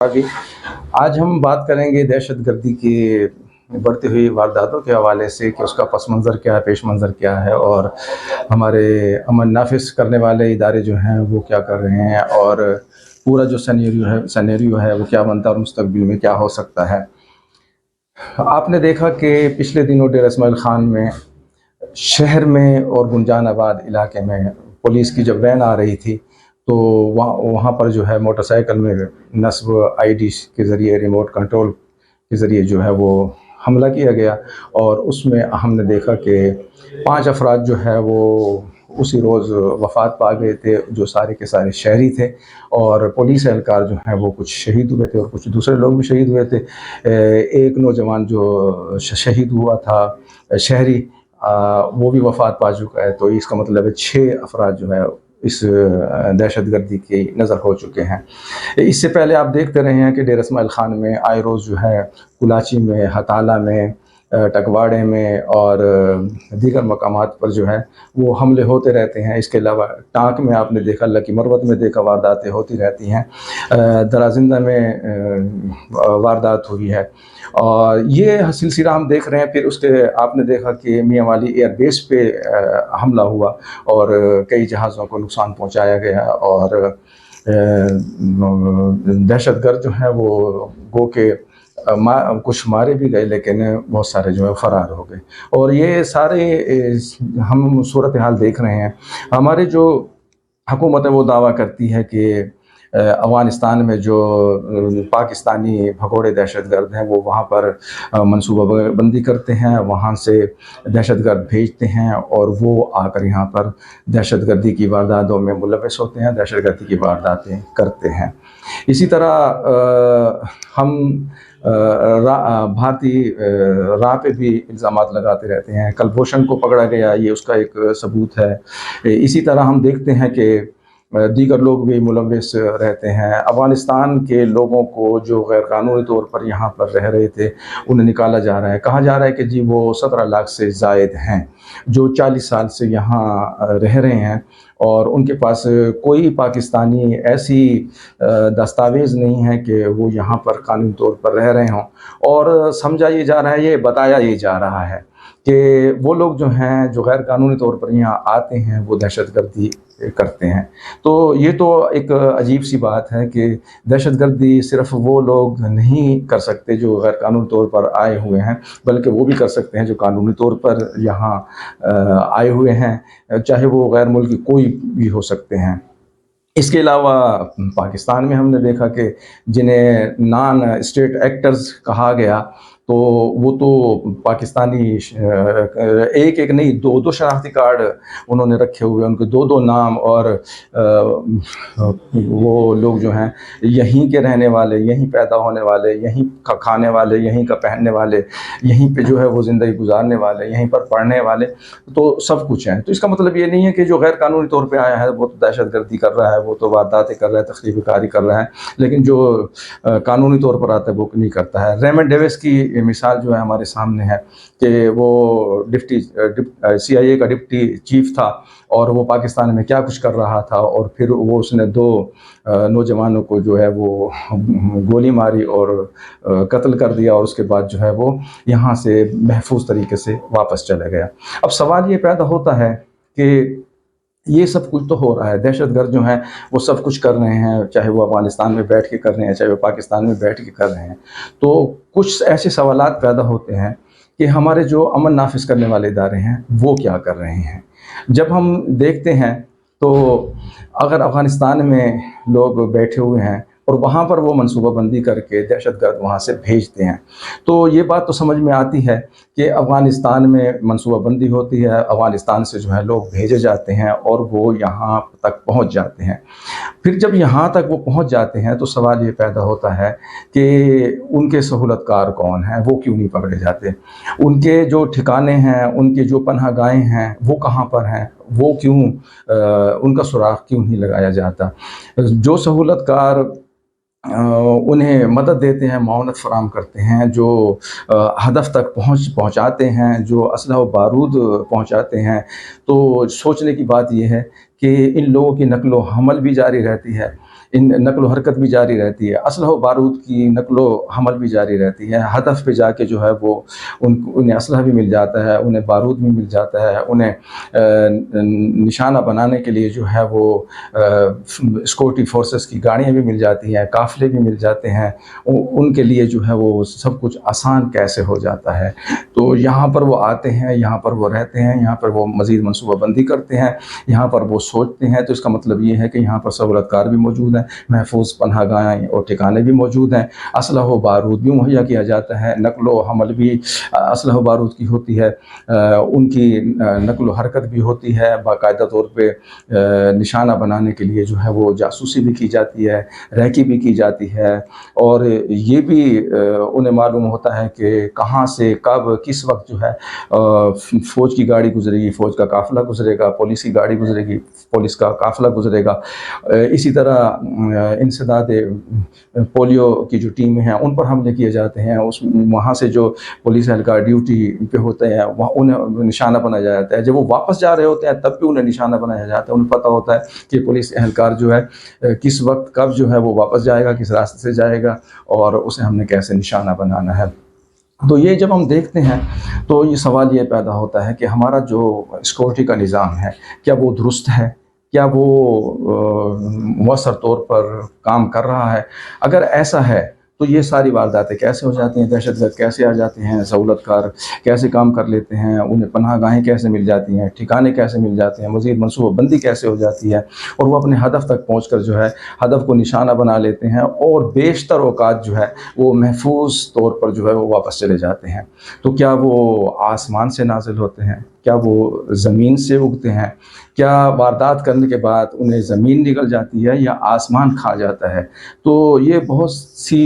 ابھی آج ہم بات کریں گے دہشت گردی کی بڑھتی ہوئی وارداتوں کے حوالے سے کہ اس کا پس منظر کیا ہے، پیش منظر کیا ہے، اور ہمارے امن نافذ کرنے والے ادارے جو ہیں وہ کیا کر رہے ہیں، اور پورا جو سینیریو ہے وہ کیا بنتا ہے اور مستقبل میں کیا ہو سکتا ہے۔ آپ نے دیکھا کہ پچھلے دنوں ڈیرہ اسماعیل خان میں شہر میں اور گنجان آباد علاقے میں پولیس کی جب وین آ رہی تھی تو وہاں پر جو ہے موٹر سائیکل میں نصب آئی ڈی کے ذریعے، ریموٹ کنٹرول کے ذریعے جو ہے وہ حملہ کیا گیا، اور اس میں ہم نے دیکھا کہ 5 افراد جو ہے وہ اسی روز وفات پا گئے تھے، جو سارے کے سارے شہری تھے، اور پولیس اہلکار جو ہیں وہ کچھ شہید ہوئے تھے اور کچھ دوسرے لوگ بھی شہید ہوئے تھے۔ ایک نوجوان جو شہید ہوا تھا شہری، وہ بھی وفات پا چکا ہے، تو اس کا مطلب ہے 6 افراد جو ہے اس دہشت گردی کی نظر ہو چکے ہیں۔ اس سے پہلے آپ دیکھتے رہے ہیں کہ ڈیرہ اسماعیل خان میں آئے روز جو ہے کلاچی میں، ہتالہ میں، ٹکواڑے میں اور دیگر مقامات پر جو ہے وہ حملے ہوتے رہتے ہیں۔ اس کے علاوہ ٹانک میں آپ نے دیکھا، لکی مروت میں دیکھا وارداتیں ہوتی رہتی ہیں، درازندہ میں واردات ہوئی ہے، اور یہ سلسلہ ہم دیکھ رہے ہیں۔ پھر اس کے آپ نے دیکھا کہ میاں والی ایئر بیس پہ حملہ ہوا اور کئی جہازوں کو نقصان پہنچایا گیا، اور دہشت گرد جو ہیں وہ گو کہ کچھ مارے بھی گئے، لیکن بہت سارے جو ہے فرار ہو گئے، اور یہ سارے ہم صورتحال دیکھ رہے ہیں۔ ہمارے جو حکومت ہے وہ دعویٰ کرتی ہے کہ افغانستان میں جو پاکستانی بھگوڑے دہشت گرد ہیں وہ وہاں پر منصوبہ بندی کرتے ہیں، وہاں سے دہشت گرد بھیجتے ہیں، اور وہ آ کر یہاں پر دہشت گردی کی وارداتوں میں ملوث ہوتے ہیں، دہشت گردی کی وارداتیں کرتے ہیں۔ اسی طرح ہم بھارتی راہ پہ بھی الزامات لگاتے رہتے ہیں۔ کلبھوشن کو پکڑا گیا، یہ اس کا ایک ثبوت ہے۔ اسی طرح ہم دیکھتے ہیں کہ دیگر لوگ بھی ملوث رہتے ہیں۔ افغانستان کے لوگوں کو جو غیر قانونی طور پر یہاں پر رہ رہے تھے انہیں نکالا جا رہا ہے۔ کہا جا رہا ہے کہ جی وہ 17 لاکھ سے زائد ہیں جو 40 سال سے یہاں رہ رہے ہیں، اور ان کے پاس کوئی پاکستانی ایسی دستاویز نہیں ہے کہ وہ یہاں پر قانونی طور پر رہ رہے ہوں، اور سمجھا یہ جا رہا ہے، یہ بتایا یہ جا رہا ہے کہ وہ لوگ جو ہیں جو غیر قانونی طور پر یہاں آتے ہیں وہ دہشت گردی کرتے ہیں۔ تو یہ تو ایک عجیب سی بات ہے کہ دہشت گردی صرف وہ لوگ نہیں کر سکتے جو غیر قانونی طور پر آئے ہوئے ہیں، بلکہ وہ بھی کر سکتے ہیں جو قانونی طور پر یہاں آئے ہوئے ہیں، چاہے وہ غیر ملکی کوئی بھی ہو سکتے ہیں۔ اس کے علاوہ پاکستان میں ہم نے دیکھا کہ جنہیں نان اسٹیٹ ایکٹرز کہا گیا، تو وہ تو پاکستانی ایک نہیں، دو شناختی کارڈ انہوں نے رکھے ہوئے، ان کے دو نام، اور وہ لوگ جو ہیں یہیں کے رہنے والے، یہیں پیدا ہونے والے، یہیں کا کھانے والے، یہیں کا پہننے والے، یہیں پہ جو ہے وہ زندگی گزارنے والے، یہیں پر پڑھنے والے، تو سب کچھ ہیں۔ تو اس کا مطلب یہ نہیں ہے کہ جو غیر قانونی طور پہ آیا ہے وہ تو دہشت گردی کر رہا ہے، وہ تو وارداتیں کر رہا ہے، تخریب کاری کر رہا ہے، لیکن جو قانونی طور پر آتا ہے وہ نہیں کرتا ہے۔ ریمنڈ ڈیوس کی مثال جو ہے ہمارے سامنے ہے کہ وہ CIA کا ڈپٹی چیف تھا، اور وہ پاکستان میں کیا کچھ کر رہا تھا، اور پھر وہ اس نے 2 نوجوانوں کو جو ہے وہ گولی ماری اور قتل کر دیا، اور اس کے بعد جو ہے وہ یہاں سے محفوظ طریقے سے واپس چلا گیا۔ اب سوال یہ پیدا ہوتا ہے کہ یہ سب کچھ تو ہو رہا ہے، دہشت گرد جو ہیں وہ سب کچھ کر رہے ہیں، چاہے وہ افغانستان میں بیٹھ کے کر رہے ہیں، چاہے وہ پاکستان میں بیٹھ کے کر رہے ہیں، تو کچھ ایسے سوالات پیدا ہوتے ہیں کہ ہمارے جو امن نافذ کرنے والے ادارے ہیں وہ کیا کر رہے ہیں۔ جب ہم دیکھتے ہیں تو اگر افغانستان میں لوگ بیٹھے ہوئے ہیں اور وہاں پر وہ منصوبہ بندی کر کے دہشت گرد وہاں سے بھیجتے ہیں، تو یہ بات تو سمجھ میں آتی ہے کہ افغانستان میں منصوبہ بندی ہوتی ہے، افغانستان سے جو ہے لوگ بھیجے جاتے ہیں اور وہ یہاں تک پہنچ جاتے ہیں۔ پھر جب یہاں تک وہ پہنچ جاتے ہیں تو سوال یہ پیدا ہوتا ہے کہ ان کے سہولت کار کون ہیں، وہ کیوں نہیں پکڑے جاتے، ان کے جو ٹھکانے ہیں، ان کے جو پناہ گاہیں ہیں وہ کہاں پر ہیں، وہ کیوں ان کا سراغ کیوں نہیں لگایا جاتا۔ جو سہولت کار انہیں مدد دیتے ہیں، معاونت فراہم کرتے ہیں، جو ہدف تک پہنچاتے ہیں، جو اسلحہ و بارود پہنچاتے ہیں، تو سوچنے کی بات یہ ہے کہ ان لوگوں کی نقل و حمل بھی جاری رہتی ہے، ان نقل و حرکت بھی جاری رہتی ہے، اسلحہ و بارود کی نقل و حمل بھی جاری رہتی ہے، ہدف پہ جا کے جو ہے وہ انہیں اسلحہ بھی مل جاتا ہے، انہیں بارود بھی مل جاتا ہے، انہیں نشانہ بنانے کے لیے جو ہے وہ سیکورٹی فورسز کی گاڑیاں بھی مل جاتی ہیں، قافلے بھی مل جاتے ہیں، ان کے لیے جو ہے وہ سب کچھ آسان کیسے ہو جاتا ہے۔ تو یہاں پر وہ آتے ہیں، یہاں پر وہ رہتے ہیں، یہاں پر وہ مزید منصوبہ بندی کرتے ہیں، یہاں پر وہ سوچتے ہیں، تو اس کا مطلب یہ ہے کہ یہاں پر سہولت کار بھی موجود ہیں، محفوظ پناہ گاہیں اور ٹھکانے بھی موجود ہیں، اسلحہ و بارود بھی مہیا کیا جاتا ہے، نقل و حمل بھی اسلحہ و بارود کی ہوتی ہے، ان کی نقل و حرکت بھی ہوتی ہے، باقاعدہ طور پہ نشانہ بنانے کے لیے جو ہے وہ جاسوسی بھی کی جاتی ہے، ریکی بھی کی جاتی ہے، اور یہ بھی انہیں معلوم ہوتا ہے کہ کہاں سے کب کس وقت جو ہے فوج کی گاڑی گزرے گی، فوج کا قافلہ گزرے گا، پولیس کی گاڑی گزرے گی، پولیس کا قافلہ گزرے گا۔ اسی طرح انسداد پولیو کی جو ٹیمیں ہیں ان پر حملے کیے جاتے ہیں، وہاں سے جو پولیس اہلکار ڈیوٹی پہ ہوتے ہیں وہاں انہیں نشانہ بنایا جاتا ہے، جب وہ واپس جا رہے ہوتے ہیں تب بھی انہیں نشانہ بنایا جاتا ہے، انہیں پتہ ہوتا ہے کہ پولیس اہلکار جو ہے کس وقت کب جو ہے وہ واپس جائے گا، کس راستے سے جائے گا، اور اسے ہم نے کیسے نشانہ بنانا ہے۔ تو یہ جب ہم دیکھتے ہیں تو یہ سوال یہ پیدا ہوتا ہے کہ ہمارا جو سیکورٹی کا نظام ہے کیا وہ درست ہے، کیا وہ مؤثر طور پر کام کر رہا ہے؟ اگر ایسا ہے تو یہ ساری وارداتیں کیسے ہو جاتی ہیں، دہشت گرد کیسے آ جاتے ہیں، سہولت کار کیسے کام کر لیتے ہیں، انہیں پناہ گاہیں کیسے مل جاتی ہیں، ٹھکانے کیسے مل جاتے ہیں، مزید منصوبہ بندی کیسے ہو جاتی ہے، اور وہ اپنے ہدف تک پہنچ کر جو ہے ہدف کو نشانہ بنا لیتے ہیں، اور بیشتر اوقات جو ہے وہ محفوظ طور پر جو ہے وہ واپس چلے جاتے ہیں۔ تو کیا وہ آسمان سے نازل ہوتے ہیں، کیا وہ زمین سے اگتے ہیں، کیا واردات کرنے کے بعد انہیں زمین نگل جاتی ہے یا آسمان کھا جاتا ہے؟ تو یہ بہت سی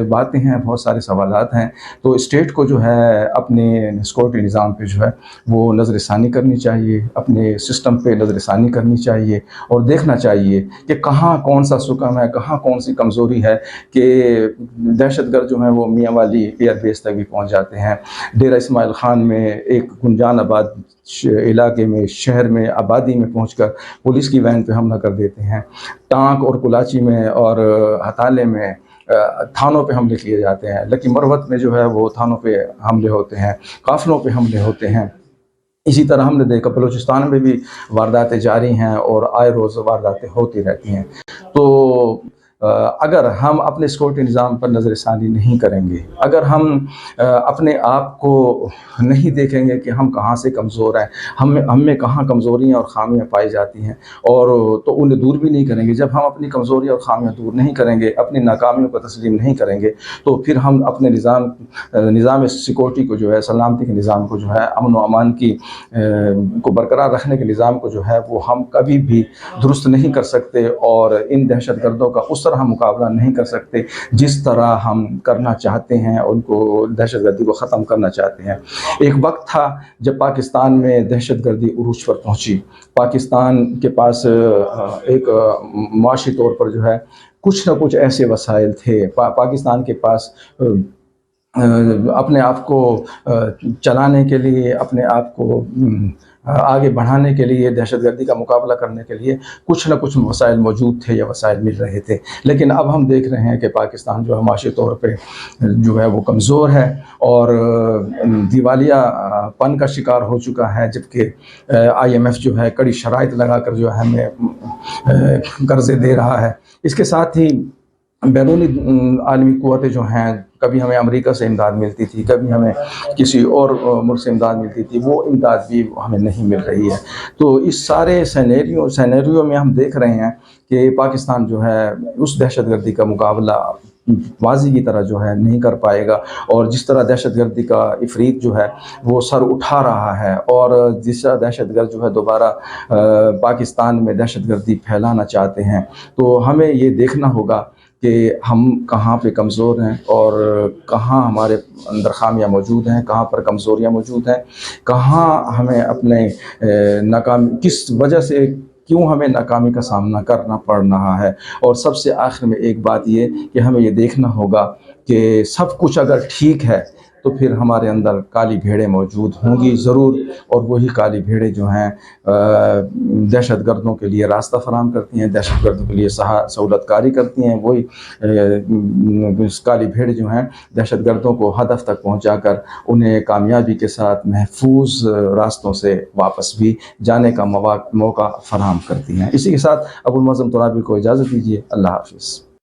باتیں ہیں، بہت سارے سوالات ہیں۔ تو اسٹیٹ کو جو ہے اپنے سیکورٹی نظام پہ جو ہے وہ نظر ثانی کرنی چاہیے، اپنے سسٹم پہ نظر ثانی کرنی چاہیے، اور دیکھنا چاہیے کہ کہاں کون سا سکم ہے، کہاں کون سی کمزوری ہے، کہ دہشت گرد جو ہیں وہ میاں والی ایئر بیس تک بھی پہنچ جاتے ہیں، ڈیرہ اسماعیل خان میں ایک گنجان آباد علاقے میں، شہر میں، آبادی میں پہنچ کر پولیس کی وین پہ حملہ کر دیتے ہیں، ٹانک اور کلاچی میں اور ہتالے میں تھانوں پہ حملے کیے جاتے ہیں، لکی مروت میں جو ہے وہ تھانوں پہ حملے ہوتے ہیں، قافلوں پہ حملے ہوتے ہیں۔ اسی طرح ہم نے دیکھا بلوچستان میں بھی وارداتیں جاری ہیں اور آئے روز وارداتیں ہوتی رہتی ہیں۔ تو اگر ہم اپنے سیکورٹی نظام پر نظر ثانی نہیں کریں گے، اگر ہم اپنے آپ کو نہیں دیکھیں گے کہ ہم کہاں سے کمزور ہیں، ہم میں کہاں کمزوریاں اور خامیاں پائی جاتی ہیں، اور تو انہیں دور بھی نہیں کریں گے، جب ہم اپنی کمزوریاں اور خامیاں دور نہیں کریں گے، اپنی ناکامیوں کو تسلیم نہیں کریں گے، تو پھر ہم اپنے نظام سیکورٹی کو جو ہے، سلامتی کے نظام کو جو ہے، امن و امان کی کو برقرار رکھنے کے نظام کو جو ہے وہ ہم کبھی بھی درست نہیں کر سکتے، اور ان دہشت گردوں کا اس طرح مقابلہ نہیں کر سکتے جس طرح ہم کرنا چاہتے ہیں، ان کو دہشت گردی کو ختم کرنا چاہتے ہیں۔ ایک وقت تھا جب پاکستان میں دہشت گردی عروج پر پہنچی، پاکستان کے پاس ایک معاشی طور پر جو ہے کچھ نہ کچھ ایسے وسائل تھے، پاکستان کے پاس اپنے آپ کو چلانے کے لیے، اپنے آپ کو آگے بڑھانے کے لیے، دہشت گردی کا مقابلہ کرنے کے لیے کچھ نہ کچھ وسائل موجود تھے یا وسائل مل رہے تھے، لیکن اب ہم دیکھ رہے ہیں کہ پاکستان جو ہے معاشی طور پہ جو ہے وہ کمزور ہے اور دیوالیہ پن کا شکار ہو چکا ہے، جبکہ IMF جو ہے کڑی شرائط لگا کر جو ہے ہمیں قرضے دے رہا ہے۔ اس کے ساتھ ہی بیرونی عالمی قوتیں جو ہیں، کبھی ہمیں امریکہ سے امداد ملتی تھی، کبھی ہمیں کسی اور ملک سے امداد ملتی تھی، وہ امداد بھی ہمیں نہیں مل رہی ہے۔ تو اس سارے سینیریو میں ہم دیکھ رہے ہیں کہ پاکستان جو ہے اس دہشت گردی کا مقابلہ ماضی کی طرح جو ہے نہیں کر پائے گا، اور جس طرح دہشت گردی کا عفریت جو ہے وہ سر اٹھا رہا ہے، اور جس طرح دہشت گرد جو ہے دوبارہ پاکستان میں دہشت گردی پھیلانا چاہتے ہیں، تو ہمیں یہ دیکھنا ہوگا کہ ہم کہاں پہ کمزور ہیں اور کہاں ہمارے اندر خامیاں موجود ہیں، کہاں پر کمزوریاں موجود ہیں، کہاں ہمیں اپنے کس وجہ سے کیوں ہمیں ناکامی کا سامنا کرنا پڑ رہا ہے۔ اور سب سے آخر میں ایک بات یہ کہ ہمیں یہ دیکھنا ہوگا کہ سب کچھ اگر ٹھیک ہے تو پھر ہمارے اندر کالی بھیڑیں موجود ہوں گی ضرور، اور وہی کالی بھیڑیں جو ہیں دہشت گردوں کے لیے راستہ فراہم کرتی ہیں، دہشت گردوں کے لیے سہولت کاری کرتی ہیں۔ وہی کالی بھیڑ جو ہیں دہشت گردوں کو ہدف تک پہنچا کر انہیں کامیابی کے ساتھ محفوظ راستوں سے واپس بھی جانے کا موقع فراہم کرتی ہیں۔ اسی کے ساتھ ابو المعظم ترابی کو اجازت دیجیے، اللہ حافظ۔